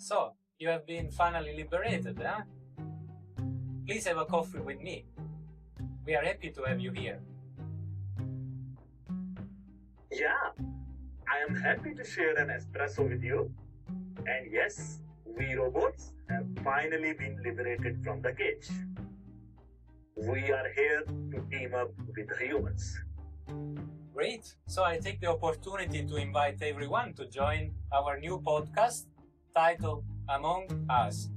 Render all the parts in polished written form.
So, you have been finally liberated, huh? Please have a coffee with me. We are happy to have you here. Yeah, I am happy to share an espresso with you. And yes, we robots have finally been liberated from the cage. We are here to team up with humans. Great. So I take the opportunity to invite everyone to join our new podcast titled Among Us,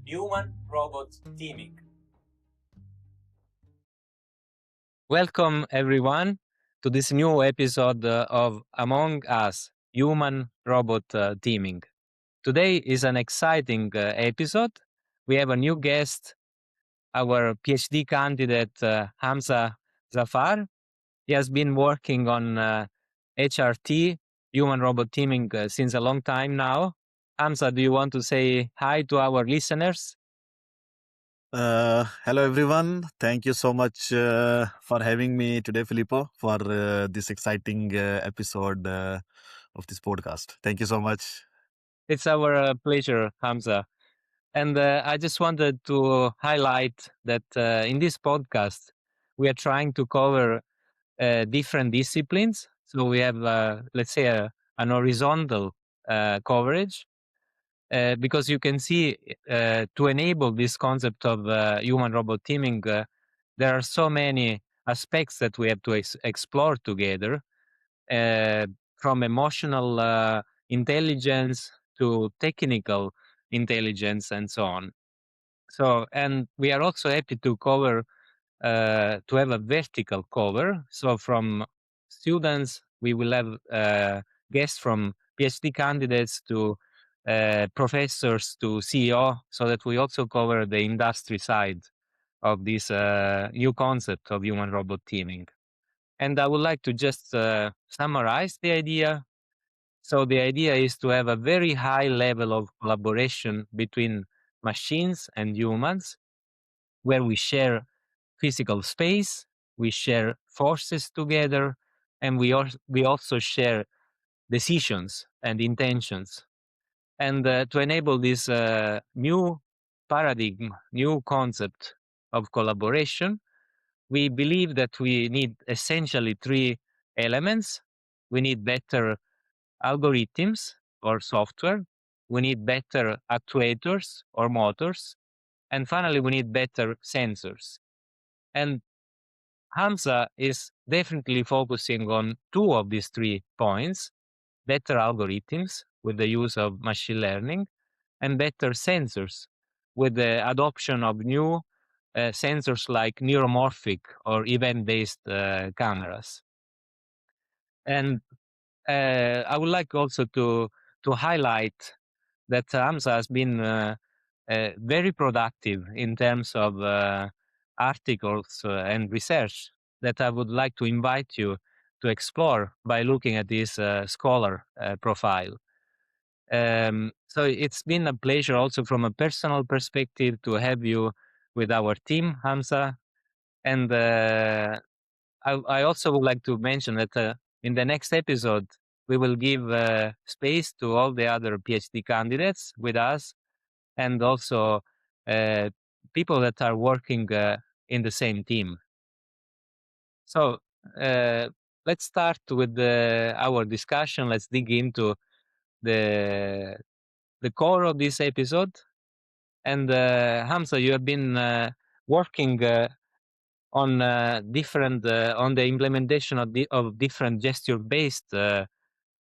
Human-Robot Teaming. Welcome everyone to this new episode of Among Us, Human-Robot Teaming. Today is an exciting episode. We have a new guest, our PhD candidate, Hamza Zafar. He has been working on HRT, human-robot teaming, since a long time now. Hamza, do you want to say hi to our listeners? Hello, everyone. Thank you so much for having me today, Filippo, for this exciting episode of this podcast. Thank you so much. It's our pleasure, Hamza. And I just wanted to highlight that in this podcast, we are trying to cover different disciplines. So we have, let's say, an horizontal coverage, because you can see to enable this concept of human-robot teaming, there are so many aspects that we have to explore together, from emotional intelligence to technical intelligence and so on. So, and we are also happy to cover, to have a vertical cover. So from students, we will have guests from PhD candidates to professors to CEO, so that we also cover the industry side of this new concept of human-robot teaming. And I would like to just summarize the idea. So the idea is to have a very high level of collaboration between machines and humans, where we share physical space, we share forces together, and we also share decisions and intentions. And to enable this new paradigm, new concept of collaboration, we believe that we need essentially three elements. We need better algorithms or software. We need better actuators or motors. And finally, we need better sensors. And Hamza is definitely focusing on two of these 3 points: better algorithms with the use of machine learning, and better sensors with the adoption of new sensors like neuromorphic or event-based cameras. And I would like also to highlight that Hamza has been very productive in terms of articles and research that I would like to invite you to explore by looking at this scholar profile. So it's been a pleasure also from a personal perspective to have you with our team, Hamza. And I also would like to mention that in the next episode, we will give space to all the other PhD candidates with us, and also uh, people that are working in the same team. So let's start with our discussion. Let's dig into the core of this episode. And Hamza, you have been working on different on the implementation of different gesture-based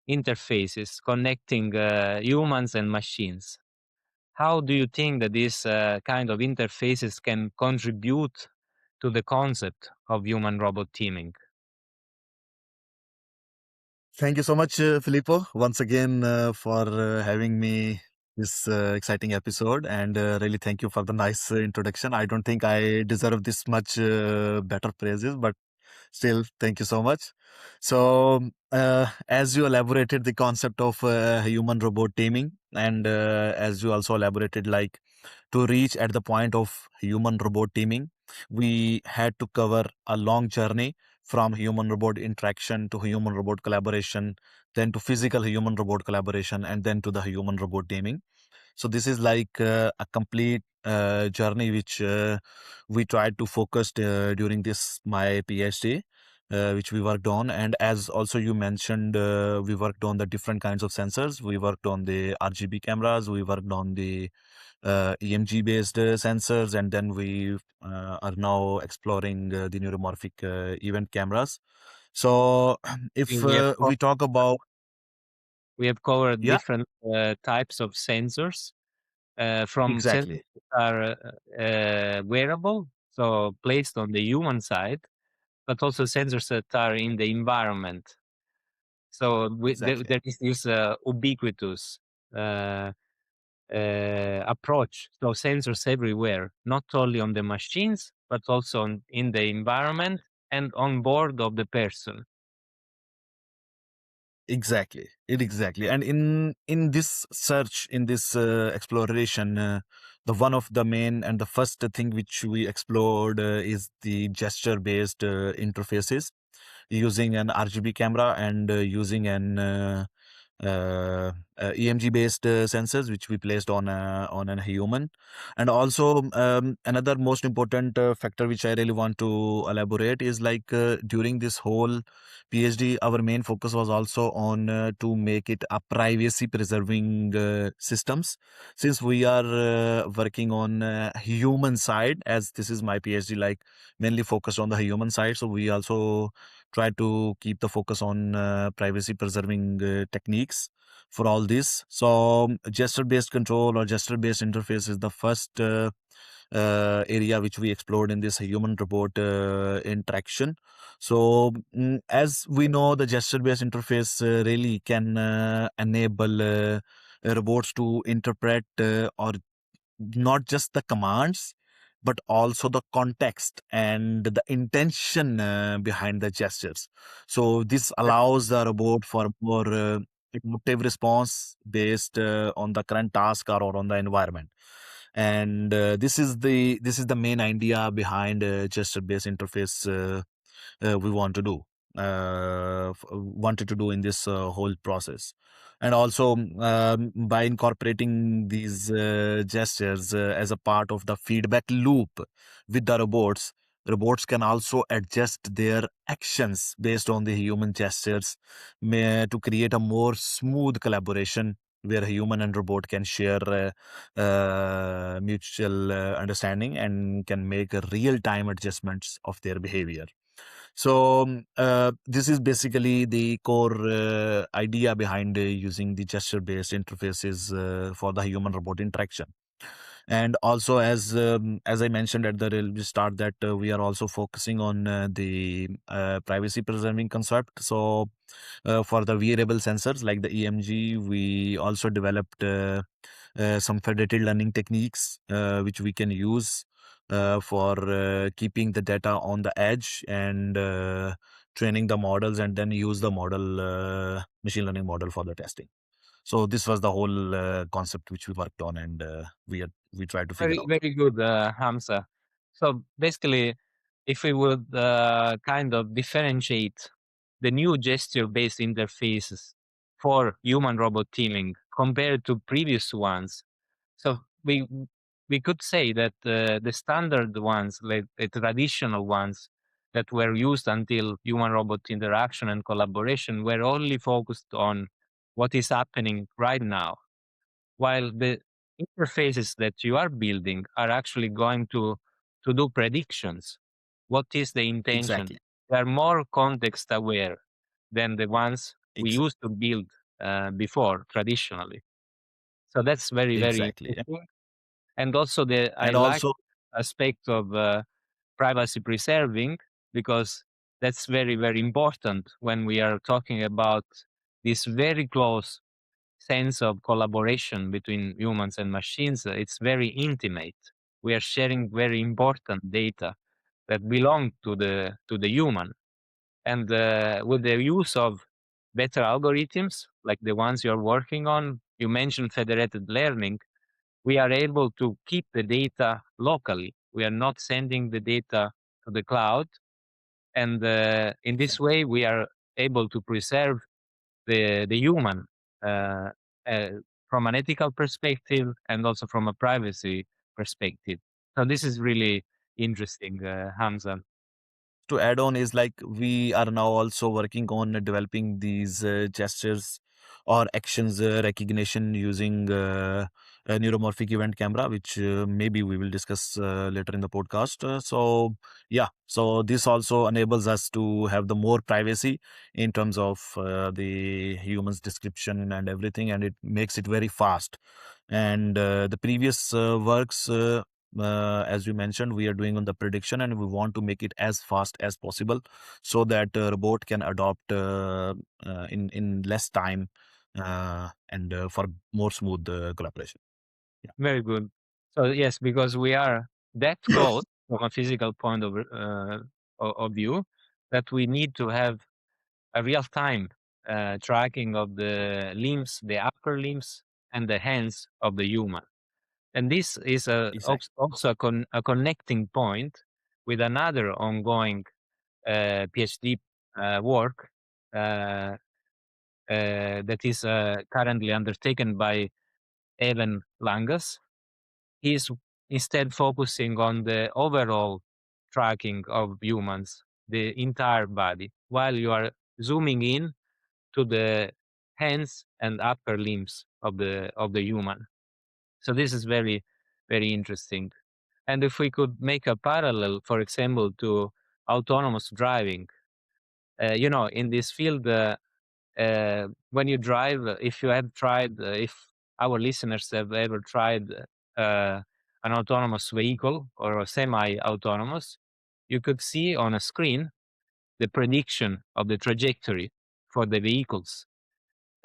interfaces connecting humans and machines. How do you think that these kind of interfaces can contribute to the concept of human-robot teaming? Thank you so much, Filippo, once again for having me this exciting episode. And really thank you for the nice introduction. I don't think I deserve this much better praises, but still, thank you so much. So, as you elaborated the concept of human robot teaming, and as you also elaborated, like to reach at the point of human robot teaming, we had to cover a long journey from human robot interaction to human robot collaboration, then to physical human robot collaboration, and then to the human robot teaming. So this is like a complete journey which we tried to focus during this my PhD, which we worked on. And as also you mentioned, we worked on the different kinds of sensors. We worked on the RGB cameras. We worked on the EMG based sensors, and then we are now exploring the neuromorphic event cameras. So if We have we talk about, we have covered yeah, different types of sensors, from sensors exactly, that are wearable, so placed on the human side, but also sensors that are in the environment. So exactly. there is this ubiquitous uh, approach. So sensors everywhere, not only on the machines, but also in the environment and on board of the person. Exactly, and in this search, in this exploration, the one of the main and the first thing which we explored is the gesture based interfaces, using an RGB camera and using an EMG based sensors which we placed on a human. And also another most important factor which I really want to elaborate is like during this whole PhD, our main focus was also on to make it a privacy preserving systems, since we are working on human side, as this is my PhD like mainly focused on the human side. So we also try to keep the focus on privacy preserving techniques for all this. So gesture based control or gesture based interface is the first area which we explored in this human robot interaction. So as we know, the gesture based interface really can enable robots to interpret or not just the commands, but also the context and the intention behind the gestures. So this allows the robot for more adaptive response based on the current task or on the environment. And this is the main idea behind gesture based interface we want to do wanted to do in this whole process. And also by incorporating these gestures as a part of the feedback loop with the robots can also adjust their actions based on the human gestures, to create a more smooth collaboration where human and robot can share mutual understanding and can make real time adjustments of their behavior. So this is basically the core idea behind using the gesture-based interfaces for the human-robot interaction. And also, as I mentioned at the start, that we are also focusing on the privacy-preserving concept. So for the wearable sensors like the EMG, we also developed some federated learning techniques which we can use for keeping the data on the edge and training the models, and then use the model machine learning model for the testing. So this was the whole concept which we worked on, and we tried to figure Very, out. very good, Hamza. So basically, if we would kind of differentiate the new gesture-based interfaces for human-robot teaming compared to previous ones, so we could say that the standard ones, like the traditional ones that were used until human-robot interaction and collaboration, were only focused on what is happening right now, while the interfaces that you are building are actually going to do predictions. What is the intention? Exactly, They are more context aware than the ones we Ex- used to build before traditionally. So that's very, very exactly, interesting. And also the I and like also aspect of privacy preserving, because that's very, very important when we are talking about this very close sense of collaboration between humans and machines. It's very intimate. We are sharing very important data that belong to the human. And with the use of better algorithms like the ones you're working on, you mentioned federated learning, we are able to keep the data locally. We are not sending the data to the cloud. And in this exactly, way, we are able to preserve the human uh, uh, from an ethical perspective and also from a privacy perspective. So this is really interesting, Hamza. To add on is like we are now also working on developing these gestures or actions recognition using a neuromorphic event camera, which maybe we will discuss later in the podcast. So yeah, so this also enables us to have the more privacy in terms of the human's description and everything, and it makes it very fast. And the previous works, as you mentioned, we are doing on the prediction, and we want to make it as fast as possible so that robot can adopt in less time and for more smooth collaboration. Yeah. Very good. So yes, because we are that close from a physical point of view that we need to have a real time tracking of the limbs, the upper limbs, and the hands of the human. And this is Exactly. also a connecting point with another ongoing PhD work uh, that is currently undertaken by Evan Langas. He's instead focusing on the overall tracking of humans, the entire body, while you are zooming in to the hands and upper limbs of the human. So this is very, very interesting. And if we could make a parallel, for example, to autonomous driving, in this field, when you drive, if you have tried, if our listeners have ever tried an autonomous vehicle or a semi-autonomous, you could see on a screen the prediction of the trajectory for the vehicles.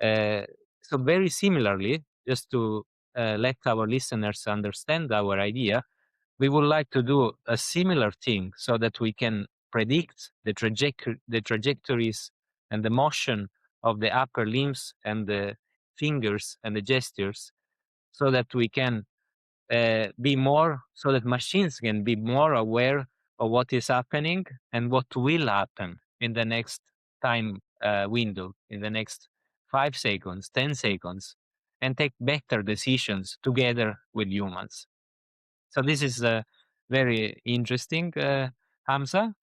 Uh, so very similarly, just to let our listeners understand our idea, we would like to do a similar thing so that we can predict the trajectories and the motion of the upper limbs and the fingers and the gestures, so that we can be more, so that machines can be more aware of what is happening and what will happen in the next time window, in the next 5 seconds, 10 seconds, and take better decisions together with humans. So this is very interesting, Hamza.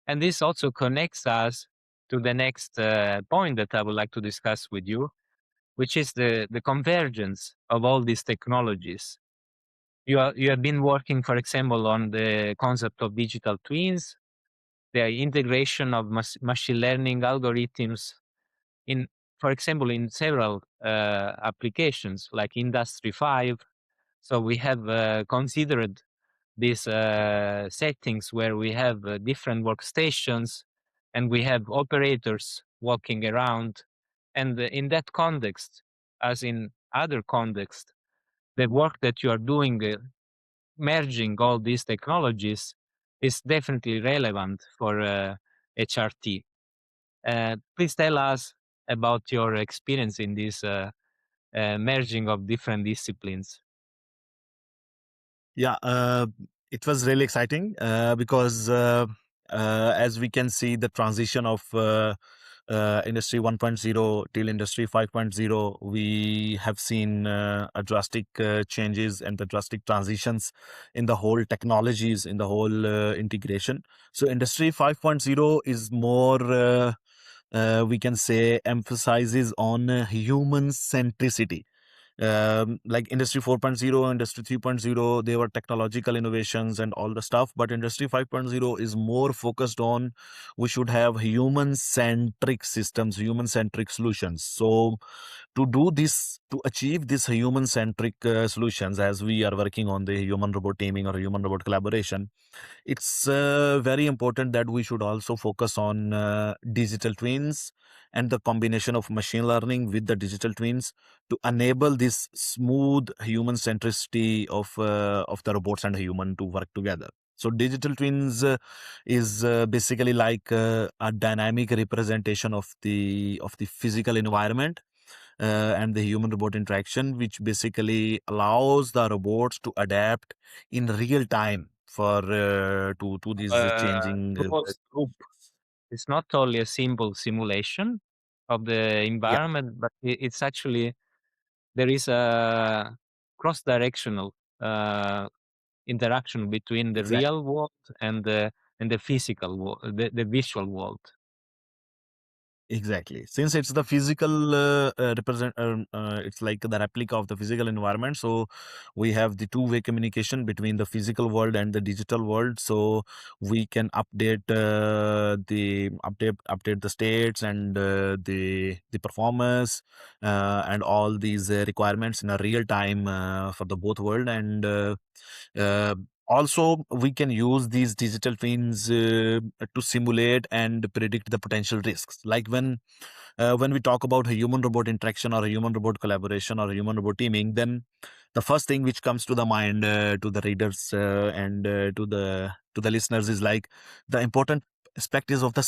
And this also connects us to the next point that I would like to discuss with you, which is the convergence of all these technologies. You have been working, for example, on the concept of digital twins, the integration of machine learning algorithms in, for example, in several applications like Industry 5. So we have considered these settings where we have different workstations and we have operators walking around. And in that context, as in other contexts, the work that you are doing, merging all these technologies, is definitely relevant for HRT. Please tell us about your experience in this merging of different disciplines. Yeah, it was really exciting because as we can see, the transition of Industry 1.0 till Industry 5.0, we have seen a drastic changes and the drastic transitions in the whole technologies, in the whole integration. So Industry 5.0 is more, we can say, emphasizes on human centricity. Like Industry 4.0, Industry 3.0, they were technological innovations and all the stuff, but Industry 5.0 is more focused on we should have human centric systems, human centric solutions. So to do this, to achieve this human centric solutions, as we are working on the human robot teaming or human robot collaboration, it's very important that we should also focus on digital twins and the combination of machine learning with the digital twins to enable this smooth human centricity of the robots and human to work together. So digital twins is basically like a dynamic representation of the physical environment and the human robot interaction, which basically allows the robots to adapt in real time for to these changing Closed loop. It's not only a simple simulation of the yeah. environment, but it's actually there is a cross-directional interaction between the Exactly. real world and the physical world, the visual world. Exactly. Since it's the physical it's like the replica of the physical environment. So we have the two-way communication between the physical world and the digital world. So we can update the states and the performance and all these requirements in a real time for the both world. And uh, also we can use these digital twins to simulate and predict the potential risks, like when we talk about a human robot interaction or a human robot collaboration or a human robot teaming, then the first thing which comes to the mind to the readers and to the listeners is like the important aspect is of the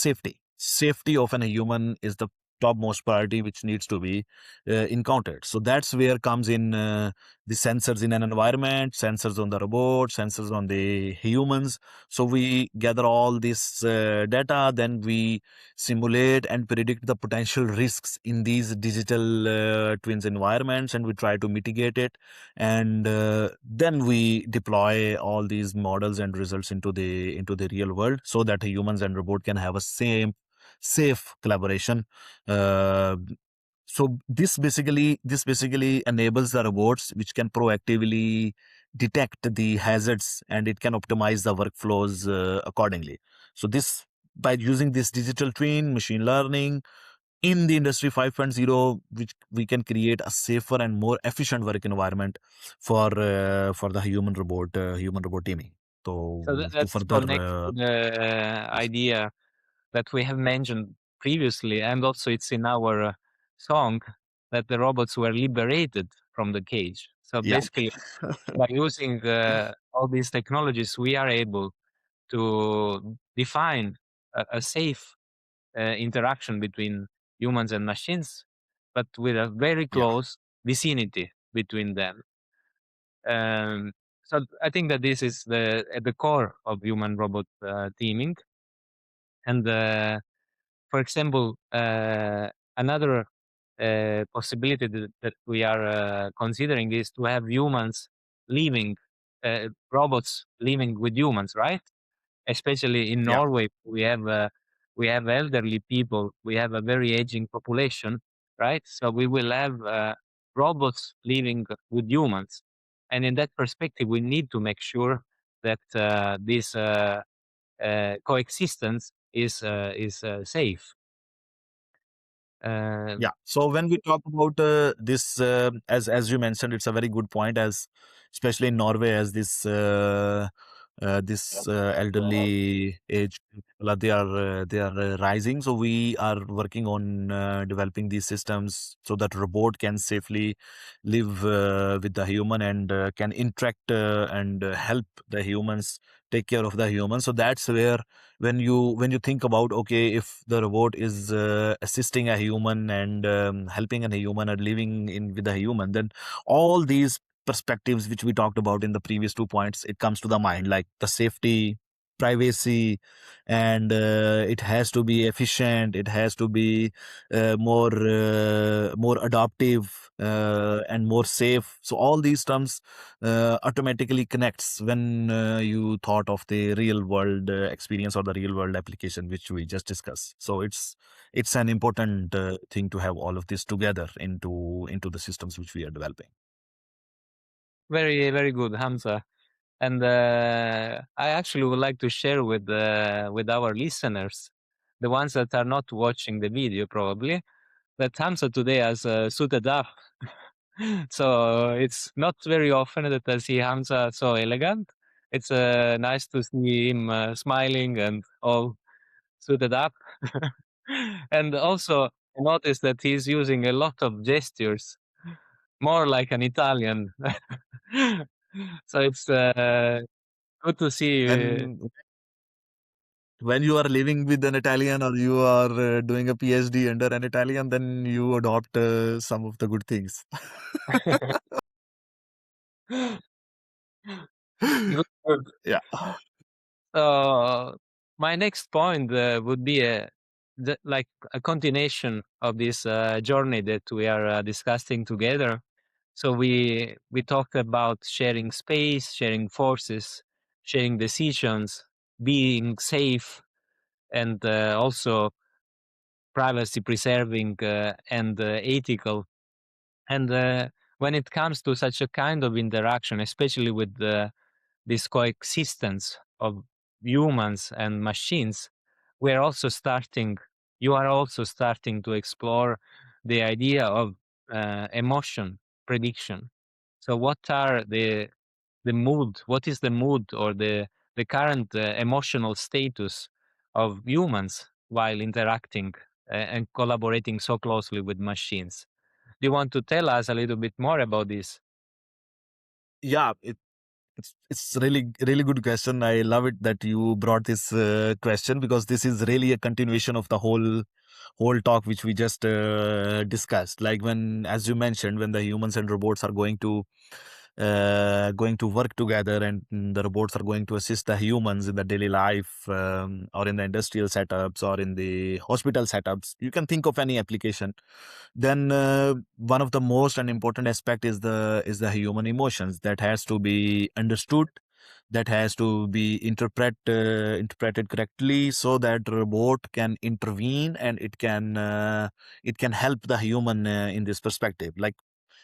safety of a human is the topmost priority which needs to be encountered. So that's where comes in the sensors in an environment, sensors on the robot, sensors on the humans. So we gather all this data, then we simulate and predict the potential risks in these digital twins environments, and we try to mitigate it. And then we deploy all these models and results into the real world, so that humans and robot can have a same safe collaboration. uh, so this basically enables the robots which can proactively detect the hazards, and it can optimize the workflows accordingly. So this, by using this digital twin machine learning in the industry 5.0, which we can create a safer and more efficient work environment for the human robot teaming. So So to that's further connected to the idea that we have mentioned previously, and also it's in our song that the robots were liberated from the cage. So yeah. basically, by using all these technologies, we are able to define a safe interaction between humans and machines, but with a very Yeah. close vicinity between them. Um, so I think that this is at the core of human robot teaming. And for example, another possibility that we are considering is to have humans living, robots living with humans, right? Especially in Yeah. Norway, we have elderly people, we have a very aging population, right? So we will have robots living with humans, and in that perspective, we need to make sure that this coexistence is safe. Uh, Yeah. So when we talk about this, as you mentioned, it's a very good point. As especially in Norway, as this elderly age people they are rising. So we are working on developing these systems so that robot can safely live with the human and can interact and help the humans, take care of the humans. So that's where when you think about, okay, if the robot is assisting a human and helping a human and living in with a human, then all these perspectives which we talked about in the previous 2 points, it comes to the mind, like the safety, privacy, and it has to be efficient, it has to be more adaptive and more safe. So all these terms automatically connects when you thought of the real world experience or the real world application which we just discussed. So it's an important thing to have all of this together into the systems which we are developing. Very, very good, Hamza. And I actually would like to share with our listeners, the ones that are not watching the video probably, that Hamza today has suited up. So it's not very often that I see Hamza so elegant. It's nice to see him smiling and all suited up. And also, I noticed that he's using a lot of gestures, more like an Italian. So it's good to see. And when you are living with an Italian or you are doing a PhD under an Italian, then you adopt some of the good things. Good, good. Yeah. So my next point would be like a continuation of this journey that we are discussing together. So we talked about sharing space, sharing forces, sharing decisions, being safe, and also privacy preserving and ethical. And when it comes to such a kind of interaction, especially with this coexistence of humans and machines, we're also starting, you are also starting to explore the idea of emotion prediction. So what are the mood, what is the mood or the current emotional status of humans while interacting and collaborating so closely with machines? Do you want to tell us a little bit more about this? Yeah, it's really good question. I love it that you brought this question, because this is really a continuation of the whole talk which we just discussed. Like, when, as you mentioned, when the humans and robots are going to work together, and the robots are going to assist the humans in the daily life, or in the industrial setups, or in the hospital setups. You can think of any application. Then one of the most and important aspect is the human emotions that has to be understood, that has to be interpreted correctly, so that robot can intervene, and it can help the human in this perspective. Like,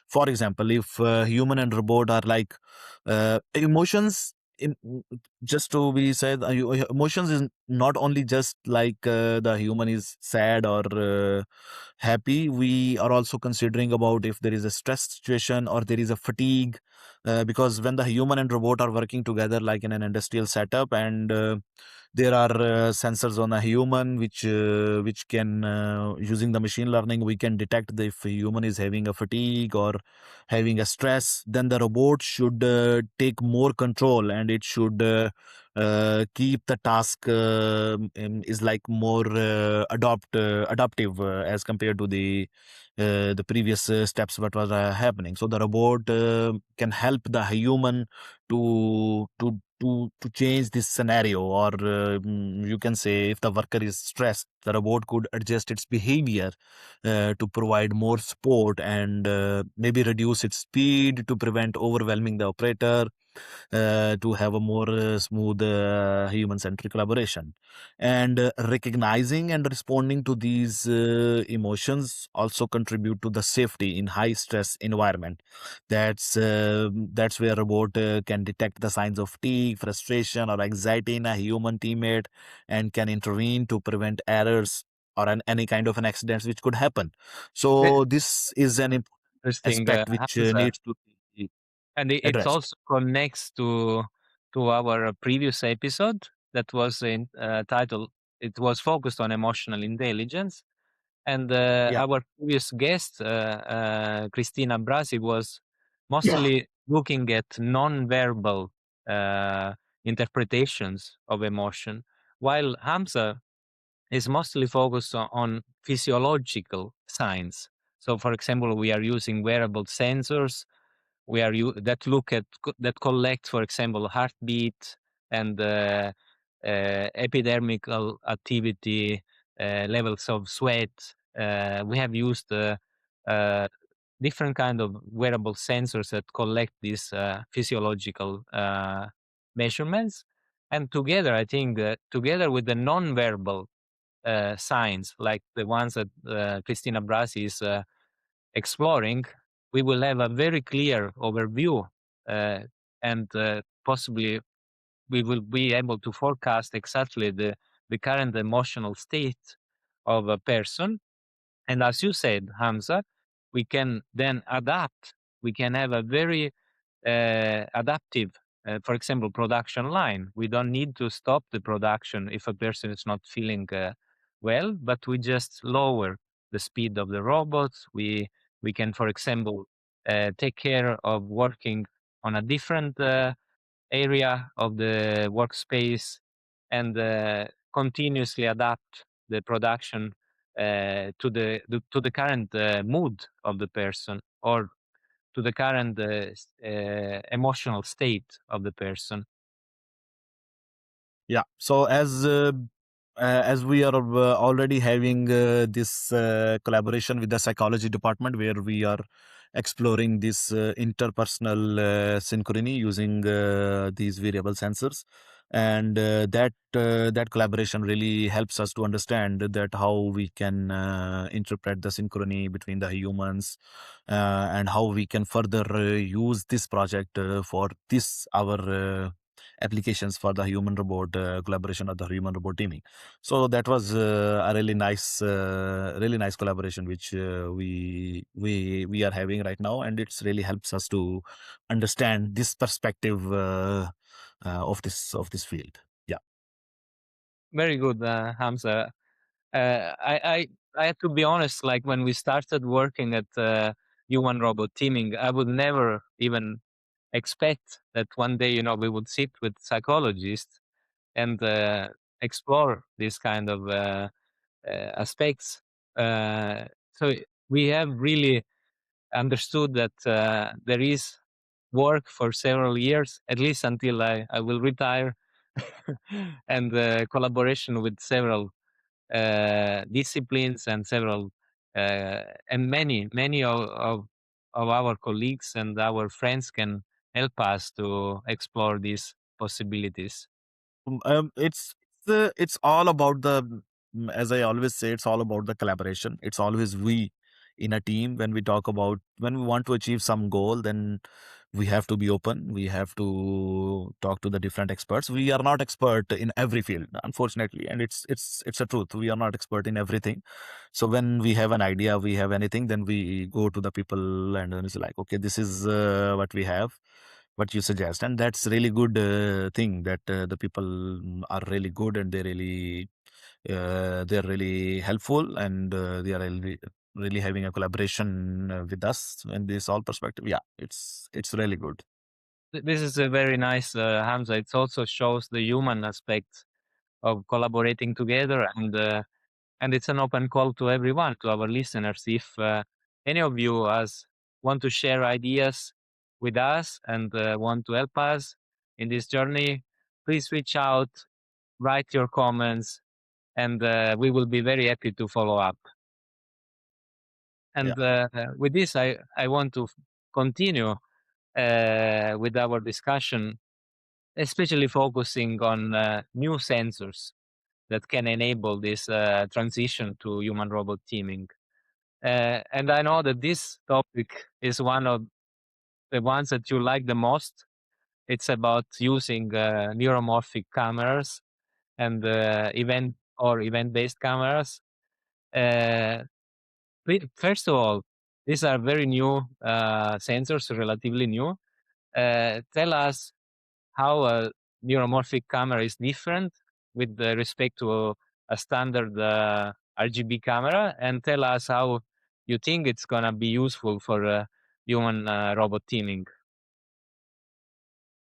for example, if human and robot are like emotions, just to be said, emotions is not only just like the human is sad or happy. We are also considering about if there is a stress situation or there is a fatigue, because when the human and robot are working together, like in an industrial setup, and there are sensors on a human which can, using the machine learning, we can detect if a human is having a fatigue or having a stress. Then the robot should take more control, and it should keep the task, is like more adaptive, as compared to the previous steps what was happening. So the robot can help the human to change this scenario, or you can say, if the worker is stressed, the robot could adjust its behavior to provide more support, and maybe reduce its speed to prevent overwhelming the operator, to have a more smooth human-centric collaboration. And recognizing and responding to these emotions also contribute to the safety in high stress environment. That's where robot can detect the signs of fatigue, frustration, or anxiety in a human teammate, and can intervene to prevent errors or any kind of an accidents which could happen. Ve- So this is an important Interesting, aspect which Hamza. needs to be And it addressed. also connects to our previous episode that was in titled. It was focused on emotional intelligence, and Yeah. our previous guest, Christina Brasi, was mostly looking at non-verbal uh, interpretations of emotion, while Hamza is mostly focused on physiological signs. So, for example, we are using wearable sensors that look at that collect, for example, heartbeat and epidermical activity, levels of sweat. We have used uh, different kind of wearable sensors that collect these physiological measurements, and together, I think, together with the non-verbal signs, like the ones that Christina Brasi is exploring, we will have a very clear overview, uh, and possibly we will be able to forecast exactly the current emotional state of a person. And as you said, Hamza, we can then adapt. We can have a very adaptive, for example, production line. We don't need to stop the production if a person is not feeling well, but we just lower the speed of the robots. We can, for example, take care of working on a different area of the workspace, and continuously adapt the production to the current mood of the person, or to the current emotional state of the person. Yeah. So as we are already having this collaboration with the psychology department, where we are exploring this interpersonal synchrony using these variable sensors, and that collaboration really helps us to understand that how we can interpret the synchrony between the humans, and how we can further use this project for this our applications for the human robot collaboration or the human robot teaming. So that was a really nice collaboration which we are having right now, and it's really helps us to understand this perspective of this field. Yeah. Very good, Hamza. I have to be honest. Like when we started working at human robot teaming, I would never even expect that one day, we would sit with psychologists and explore these kind of aspects. So we have really understood that there is work for several years, at least until I will retire, and collaboration with several disciplines and several and many of our colleagues and our friends can help us to explore these possibilities. It's all about as I always say, it's all about the collaboration. It's always we in a team. When we talk about when we want to achieve some goal, then we have to be open. We have to talk to the different experts. We are not expert in every field, unfortunately, and it's a truth. We are not expert in everything. So when we have an idea, we have anything, then we go to the people and then it's like, okay, this is what we have, what you suggest, and that's really good thing that the people are really good, and they're really helpful, and they are really having a collaboration with us in this all perspective. Yeah, it's really good. This is a very nice, Hamza. It also shows the human aspect of collaborating together, and it's an open call to everyone, to our listeners. If any of you want to share ideas with us and want to help us in this journey, please reach out, write your comments, and we will be very happy to follow up. Yeah. And with this, I want to continue with our discussion, especially focusing on new sensors that can enable this transition to human robot teaming. And I know that this topic is one of the ones that you like the most. It's about using neuromorphic cameras and event-based cameras. Uh, First of all, these are very new sensors, relatively new. Tell us how a neuromorphic camera is different with respect to a standard RGB camera, and tell us how you think it's gonna be useful for human robot teaming.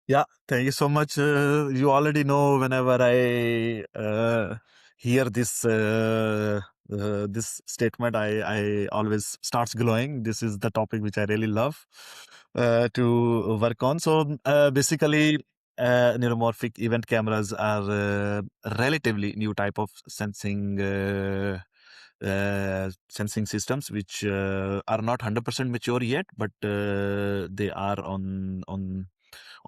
Yeah, thank you so much. You already know whenever I hear this statement, I always starts glowing. This is the topic which I really love to work on. So basically, neuromorphic event cameras are relatively new type of sensing systems which are not 100% mature yet, but they are on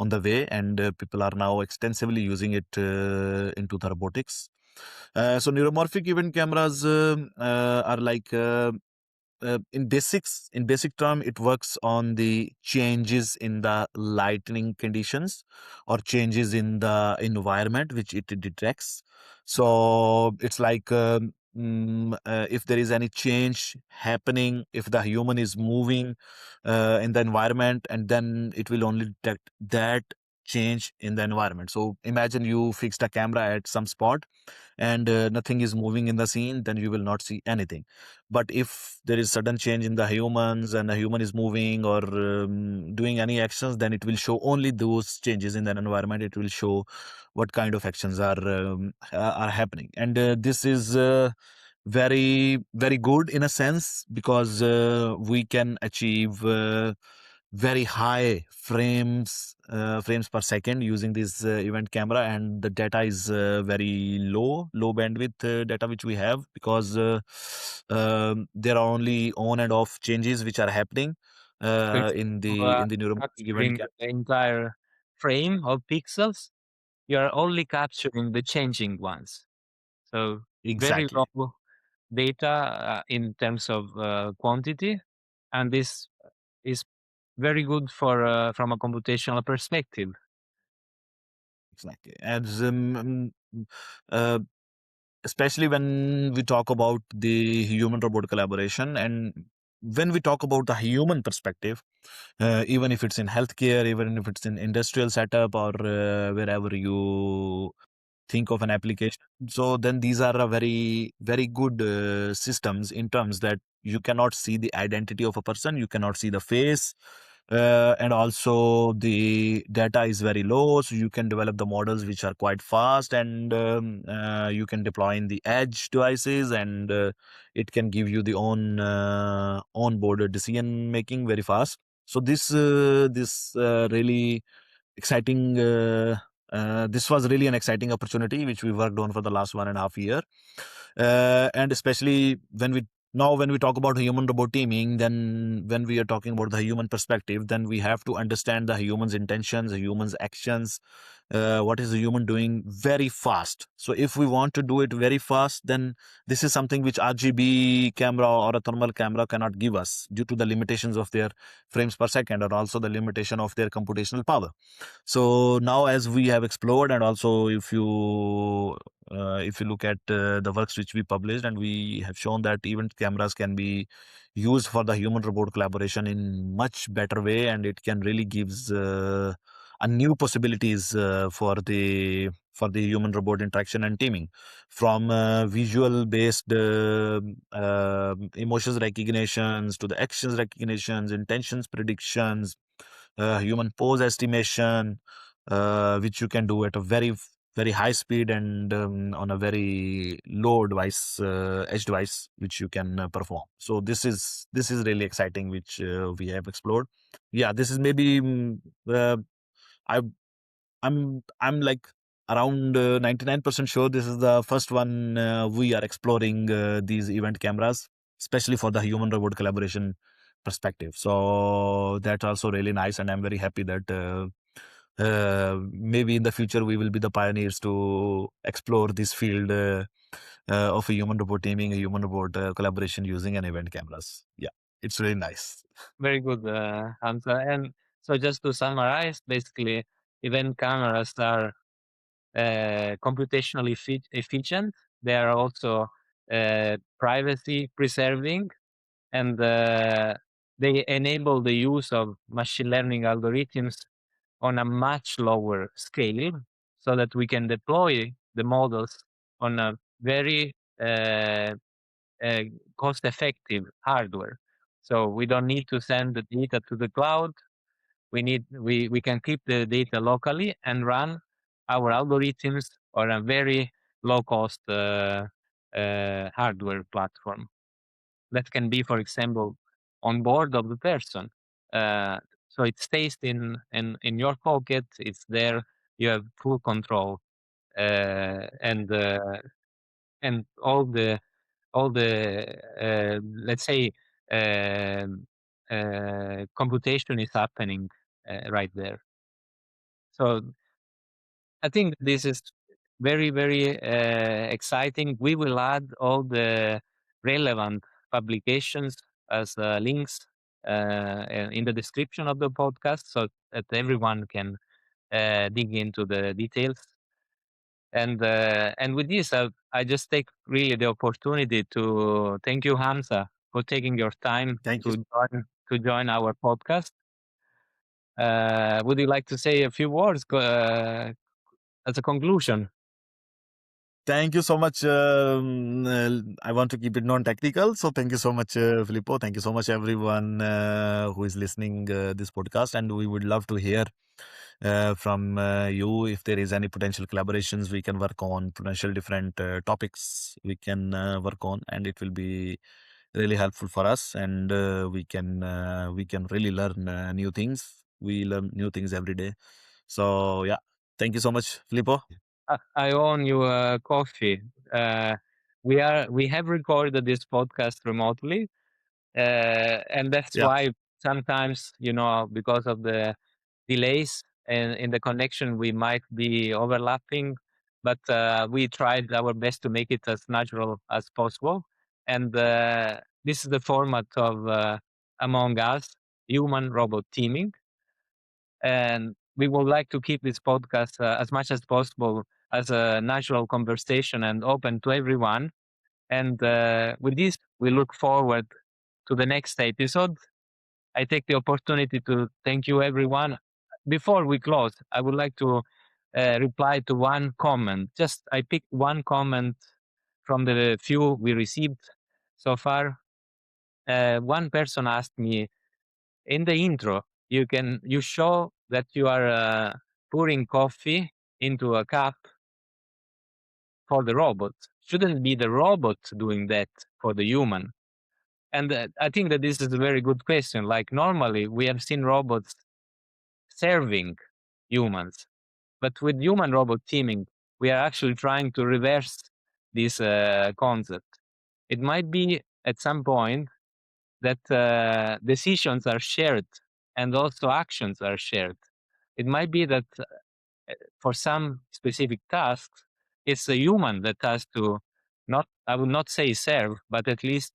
the way, and people are now extensively using it into the robotics. So neuromorphic event cameras are like in basic term, it works on the changes in the lighting conditions or changes in the environment which it detects. So it's like if there is any change happening, if the human is moving in the environment, and then it will only detect that change in the environment. So imagine you fixed a camera at some spot, and nothing is moving in the scene, then you will not see anything. But if there is sudden change in the humans, and the human is moving or doing any actions, then it will show only those changes in the environment. It will show what kind of actions are happening, and this is very very good in a sense, because we can achieve very high frames per second using this event camera, and the data is very low bandwidth data which we have, because there are only on and off changes which are happening. So instead in of the neuromorphic event capturing the entire frame of pixels, you are only capturing the changing ones. So very exactly. low data in terms of quantity, and this is very good for from a computational perspective. Exactly. As uh, especially when we talk about the human robot collaboration, and when we talk about the human perspective, even if it's in healthcare, even if it's in industrial setup, or wherever you think of an application, so then these are a very good systems, in terms that you cannot see the identity of a person, you cannot see the face, and also the data is very low, so you can develop the models which are quite fast, and you can deploy in the edge devices, and it can give you the onboard decision making very fast. So this really exciting this was really an exciting opportunity which we worked on for the last 1.5 year, and especially when we talk about human robot teaming, then when we are talking about the human perspective, then we have to understand the human's intentions, the human's actions, what is the human doing very fast. So if we want to do it very fast, then this is something which RGB camera or a thermal camera cannot give us, due to the limitations of their frames per second, and also the limitation of their computational power. So now, as we have explored, and also if you look at the works which we published, and we have shown that event cameras can be used for the human robot collaboration in much better way, and it can really gives a new possibilities for the human robot interaction and teaming, from visual based emotions recognitions to the actions recognitions, intentions predictions, human pose estimation, which you can do at a very high speed, and on a very low device, edge device, which you can perform. So this is really exciting, which we have explored. Yeah, this is maybe I I'm like around 99% sure this is the first one we are exploring these event cameras, especially for the human robot collaboration perspective. So that's also really nice, and I'm very happy that maybe in the future we will be the pioneers to explore this field of a human robot teaming, a human robot collaboration using an event cameras. Yeah, it's really nice. Very good, Hamza. And so just to summarize, basically, event cameras are computationally efficient. They are also privacy preserving, and they enable the use of machine learning algorithms on a much lower scale, so that we can deploy the models on a very uh, cost effective hardware. So we don't need to send the data to the cloud. We can keep the data locally and run our algorithms on a very low cost hardware platform that can be, for example, on board of the person. Uh, so it stays in your pocket. It's there. You have full control, and all the let's say um, computation is happening right there. So I think this is very exciting. We will add all the relevant publications as links in the description of the podcast, so that everyone can dig into the details. And with this, I just take really the opportunity to thank you, Hamza, for taking your time Thank you. to join our podcast. Would you like to say a few words as a conclusion? Thank you so much. I want to keep it non-technical. So thank you so much, Filippo. Thank you so much, everyone who is listening this podcast. And we would love to hear from you if there is any potential collaborations we can work on, potential different topics we can work on, and it will be really helpful for us. And we can really learn new things. We learn new things every day. So yeah, thank you so much, Filippo. I own you a coffee. Uh, we have recorded this podcast remotely, and that's Yeah. why sometimes, because of the delays in the connection, we might be overlapping, but we tried our best to make it as natural as possible. And this is the format of Among Us, human robot teaming. And we would like to keep this podcast as much as possible as a natural conversation and open to everyone. And with this, we look forward to the next episode. I take the opportunity to thank you, everyone. Before we close, I would like to reply to one comment. I picked one comment from the few we received so far. One person asked me, in the intro, you show that you are pouring coffee into a cup for the robot. Shouldn't be the robot doing that for the human? And I think that this is a very good question. Like normally, we have seen robots serving humans, but with human robot teaming, we are actually trying to reverse this concept. It might be at some point that decisions are shared and also actions are shared. It might be that for some specific tasks, it's a human that has to I would not say serve, but at least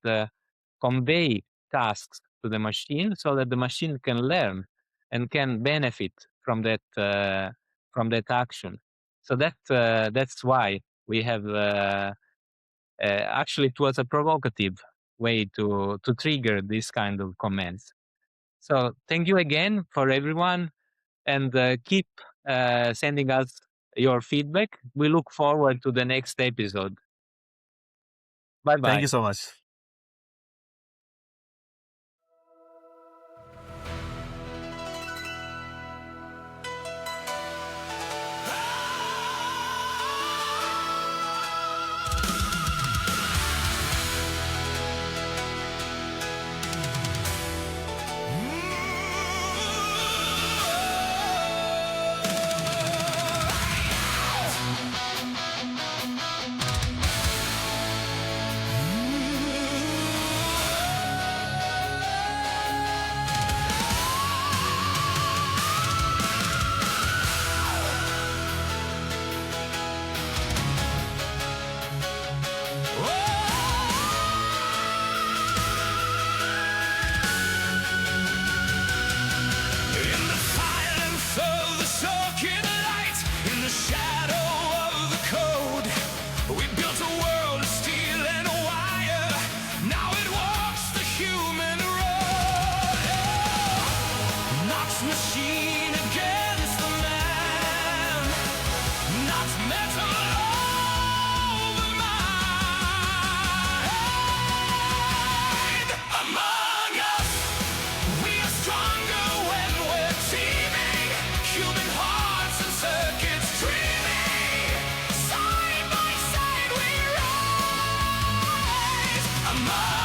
convey tasks to the machine so that the machine can learn and can benefit from that action. So that's why we have actually it was a provocative way to trigger this kind of comments. So thank you again for everyone, and keep sending us your feedback. We look forward to the next episode. Bye Thank bye. you so much. In the silence of the soaking light, in the shadow of the code, we built a world of steel and wire. Now it walks the human road. Knocks machine against the man, knocks metal over mind. Among us, we are stronger when we're teaming. Human hearts and circuits dreaming. Side by side we rise. Among